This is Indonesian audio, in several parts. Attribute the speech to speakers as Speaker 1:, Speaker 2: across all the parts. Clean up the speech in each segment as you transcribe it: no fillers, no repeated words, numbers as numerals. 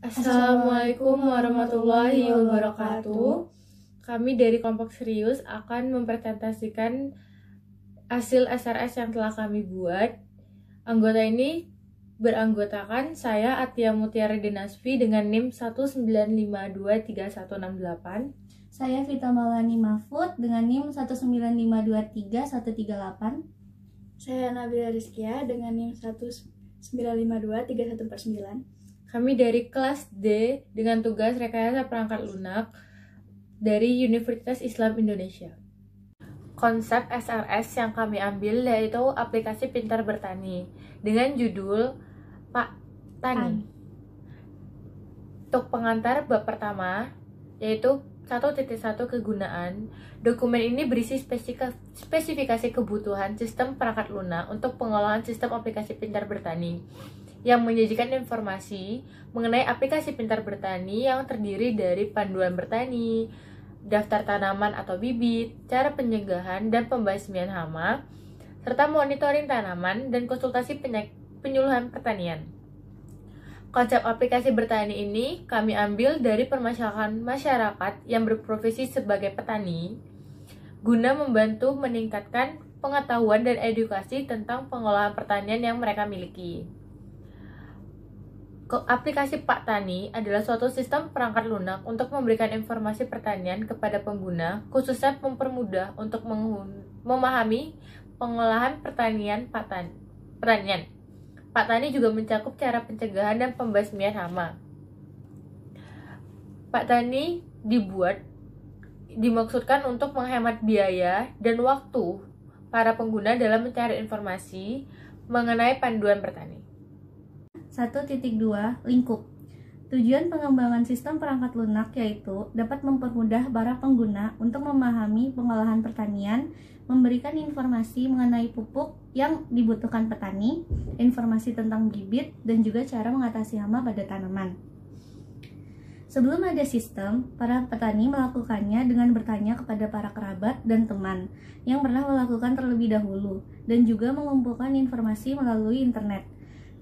Speaker 1: Assalamualaikum warahmatullahi wabarakatuh. Kami dari kelompok serius akan mempresentasikan hasil SRS yang telah kami buat. Anggota ini beranggotakan saya Atia Mutiara Dinasfi dengan NIM 195231168.
Speaker 2: Saya Vita Maulani Mahfud dengan NIM 195231138.
Speaker 3: Saya Nabila Rizkia dengan NIM 195231149.
Speaker 1: Kami dari kelas D dengan tugas rekayasa perangkat lunak dari Universitas Islam Indonesia. Konsep SRS yang kami ambil yaitu aplikasi pintar bertani dengan judul Pak Tani. Untuk pengantar bab pertama yaitu 1.1 kegunaan. Dokumen ini berisi spesifikasi kebutuhan sistem perangkat lunak untuk pengolahan sistem aplikasi pintar bertani yang menyajikan informasi mengenai aplikasi pintar bertani yang terdiri dari panduan bertani, daftar tanaman atau bibit, cara pencegahan dan pembasmian hama, serta monitoring tanaman dan konsultasi penyuluhan pertanian. Konsep aplikasi bertani ini kami ambil dari permasalahan masyarakat yang berprofesi sebagai petani, guna membantu meningkatkan pengetahuan dan edukasi tentang pengolahan pertanian yang mereka miliki. Aplikasi Pak Tani adalah suatu sistem perangkat lunak untuk memberikan informasi pertanian kepada pengguna, khususnya mempermudah untuk memahami pengolahan pertanian. Pak Tani juga mencakup cara pencegahan dan pembasmian hama. Pak Tani dimaksudkan untuk menghemat biaya dan waktu para pengguna dalam mencari informasi mengenai panduan bertani.
Speaker 2: 1.2 Lingkup. Tujuan pengembangan sistem perangkat lunak yaitu dapat mempermudah para pengguna untuk memahami pengolahan pertanian, memberikan informasi mengenai pupuk yang dibutuhkan petani, informasi tentang bibit, dan juga cara mengatasi hama pada tanaman. Sebelum ada sistem, para petani melakukannya dengan bertanya kepada para kerabat dan teman yang pernah melakukan terlebih dahulu, dan juga mengumpulkan informasi melalui internet.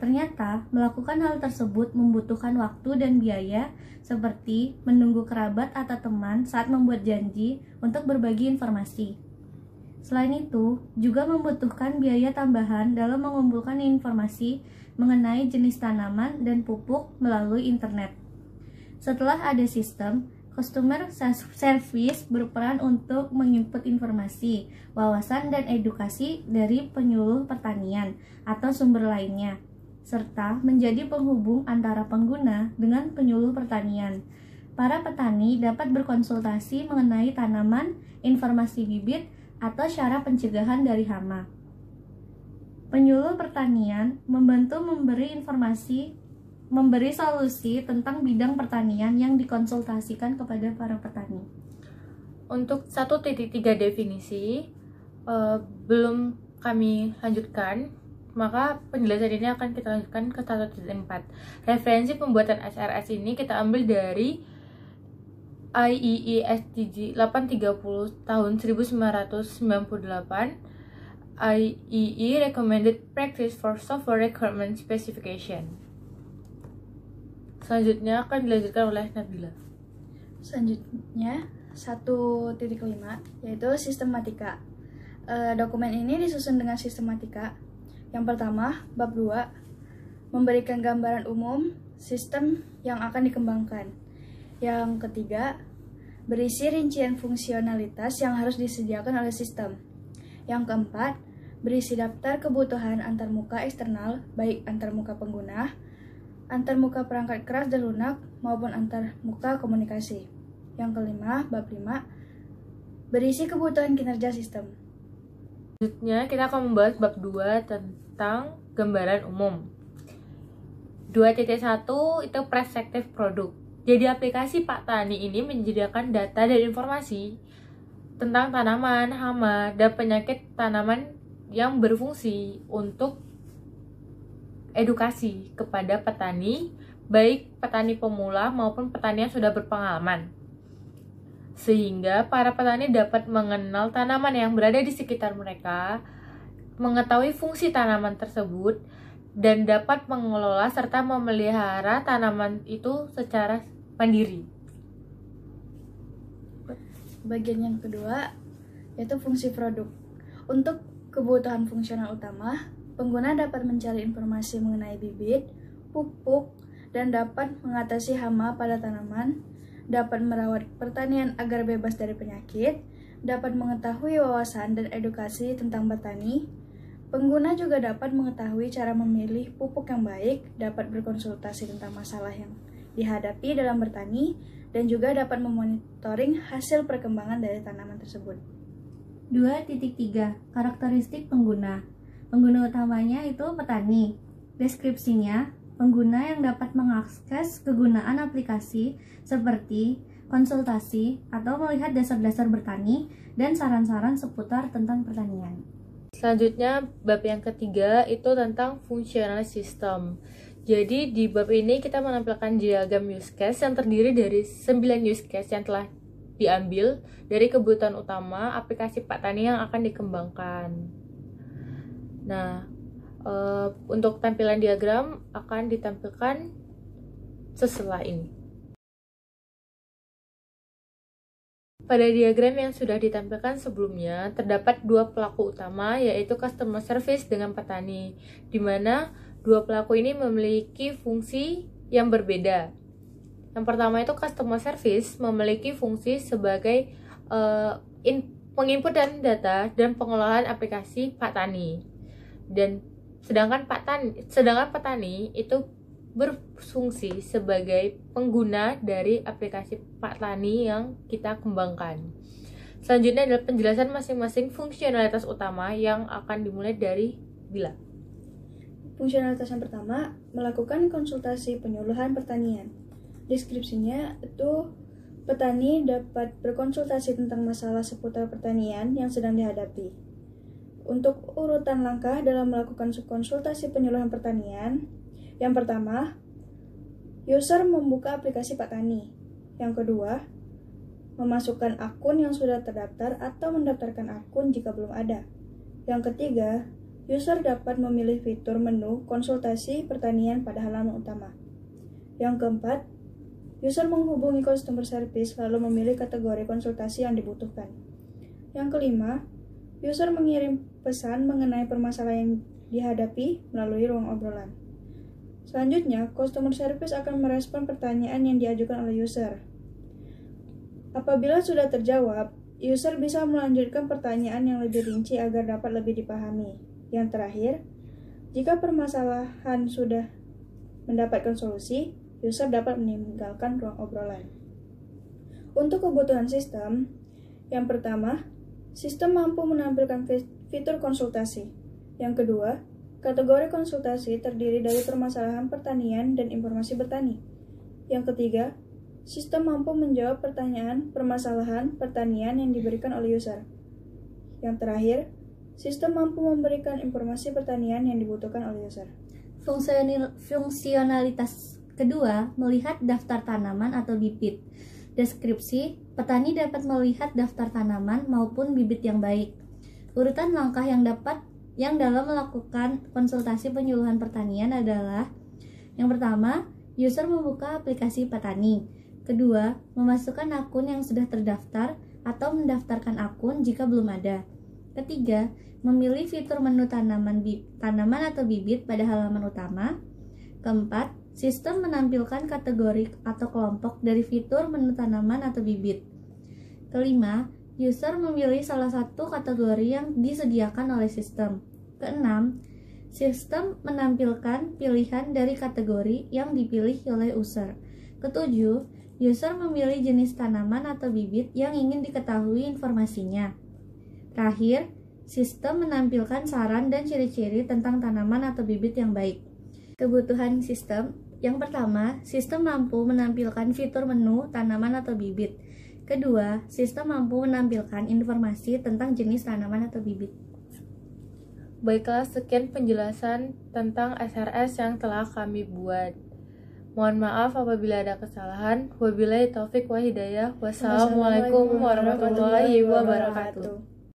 Speaker 2: Ternyata, melakukan hal tersebut membutuhkan waktu dan biaya, seperti menunggu kerabat atau teman saat membuat janji untuk berbagi informasi. Selain itu, juga membutuhkan biaya tambahan dalam mengumpulkan informasi mengenai jenis tanaman dan pupuk melalui internet. Setelah ada sistem, customer service berperan untuk menginput informasi, wawasan, dan edukasi dari penyuluh pertanian atau sumber lainnya, serta menjadi penghubung antara pengguna dengan penyuluh pertanian. Para petani dapat berkonsultasi mengenai tanaman, informasi bibit, atau cara pencegahan dari hama. Penyuluh pertanian membantu memberi solusi tentang bidang pertanian yang dikonsultasikan kepada para petani.
Speaker 1: Untuk 1.3 definisi belum kami lanjutkan, maka penjelasan ini akan kita lanjutkan ke 1.4. Referensi pembuatan SRS ini kita ambil dari IEEE SDG 830 tahun 1998, IEEE Recommended Practice for Software Requirement Specification. Selanjutnya akan dilanjutkan oleh Nabila.
Speaker 3: Selanjutnya 1.5 yaitu sistematika. Dokumen ini disusun dengan sistematika. Yang pertama, bab 2, memberikan gambaran umum sistem yang akan dikembangkan. Yang ketiga, berisi rincian fungsionalitas yang harus disediakan oleh sistem. Yang keempat, berisi daftar kebutuhan antarmuka eksternal, baik antarmuka pengguna, antarmuka perangkat keras dan lunak, maupun antarmuka komunikasi. Yang kelima, bab 5, berisi kebutuhan kinerja sistem.
Speaker 1: Selanjutnya kita akan membahas bab 2 tentang gambaran umum. 2.1 itu perspektif produk. Jadi aplikasi Pak Tani ini menyediakan data dan informasi tentang tanaman, hama, dan penyakit tanaman yang berfungsi untuk edukasi kepada petani, baik petani pemula maupun petani yang sudah berpengalaman. Sehingga para petani dapat mengenal tanaman yang berada di sekitar mereka, mengetahui fungsi tanaman tersebut, dan dapat mengelola serta memelihara tanaman itu secara mandiri.
Speaker 3: Bagian yang kedua yaitu fungsi produk. Untuk kebutuhan fungsional utama, pengguna dapat mencari informasi mengenai bibit, pupuk, dan dapat mengatasi hama pada tanaman, dapat merawat pertanian agar bebas dari penyakit, dapat mengetahui wawasan dan edukasi tentang bertani. Pengguna juga dapat mengetahui cara memilih pupuk yang baik, dapat berkonsultasi tentang masalah yang dihadapi dalam bertani, dan juga dapat memonitoring hasil perkembangan dari tanaman tersebut.
Speaker 2: 2.3 Karakteristik pengguna. Pengguna utamanya itu petani. Deskripsinya, pengguna yang dapat mengakses kegunaan aplikasi seperti konsultasi atau melihat dasar-dasar bertani dan saran-saran seputar tentang pertanian.
Speaker 1: Selanjutnya, bab yang ketiga itu tentang fungsional sistem. Jadi di bab ini kita menampilkan diagram use case yang terdiri dari 9 use case yang telah diambil dari kebutuhan utama aplikasi Pak Tani yang akan dikembangkan. Nah, untuk tampilan diagram akan ditampilkan setelah ini. Pada diagram yang sudah ditampilkan sebelumnya, terdapat dua pelaku utama, yaitu customer service dengan petani, di mana dua pelaku ini memiliki fungsi yang berbeda. Yang pertama itu customer service memiliki fungsi sebagai penginput dan data dan pengolahan aplikasi Pak Tani. Dan sedangkan petani itu berfungsi sebagai pengguna dari aplikasi Pak Tani yang kita kembangkan. Selanjutnya adalah penjelasan masing-masing fungsionalitas utama yang akan dimulai dari Bila.
Speaker 3: Fungsionalitas yang pertama, melakukan konsultasi penyuluhan pertanian. Deskripsinya itu petani dapat berkonsultasi tentang masalah seputar pertanian yang sedang dihadapi. Untuk urutan langkah dalam melakukan konsultasi penyuluhan pertanian, yang pertama, user membuka aplikasi Pak Tani. Yang kedua, memasukkan akun yang sudah terdaftar atau mendaftarkan akun jika belum ada. Yang ketiga, user dapat memilih fitur menu konsultasi pertanian pada halaman utama. Yang keempat, user menghubungi customer service lalu memilih kategori konsultasi yang dibutuhkan. Yang kelima, user mengirim pesan mengenai permasalahan yang dihadapi melalui ruang obrolan. Selanjutnya, customer service akan merespon pertanyaan yang diajukan oleh user. Apabila sudah terjawab, user bisa melanjutkan pertanyaan yang lebih rinci agar dapat lebih dipahami. Yang terakhir, jika permasalahan sudah mendapatkan solusi, user dapat meninggalkan ruang obrolan. Untuk kebutuhan sistem, yang pertama, sistem mampu menampilkan fitur konsultasi. Yang kedua, kategori konsultasi terdiri dari permasalahan pertanian dan informasi bertani. Yang ketiga, sistem mampu menjawab permasalahan pertanian yang diberikan oleh user. Yang terakhir, sistem mampu memberikan informasi pertanian yang dibutuhkan oleh user.
Speaker 2: Fungsionalitas kedua, melihat daftar tanaman atau bibit. Deskripsi, petani dapat melihat daftar tanaman maupun bibit yang baik. Urutan langkah yang dalam melakukan konsultasi penyuluhan pertanian adalah: yang pertama, user membuka aplikasi Pak Tani. Kedua, memasukkan akun yang sudah terdaftar atau mendaftarkan akun jika belum ada. Ketiga, memilih fitur menu tanaman atau bibit pada halaman utama. Keempat, sistem menampilkan kategori atau kelompok dari fitur menu tanaman atau bibit. Kelima, user memilih salah satu kategori yang disediakan oleh sistem. Keenam, sistem menampilkan pilihan dari kategori yang dipilih oleh user. Ketujuh, user memilih jenis tanaman atau bibit yang ingin diketahui informasinya. Terakhir, sistem menampilkan saran dan ciri-ciri tentang tanaman atau bibit yang baik. Kebutuhan sistem. Yang pertama, sistem mampu menampilkan fitur menu tanaman atau bibit. Kedua, sistem mampu menampilkan informasi tentang jenis tanaman atau bibit.
Speaker 1: Baiklah, sekian penjelasan tentang SRS yang telah kami buat. Mohon maaf apabila ada kesalahan. Wabillahi taufik wa hidayah. Wassalamualaikum warahmatullahi wabarakatuh.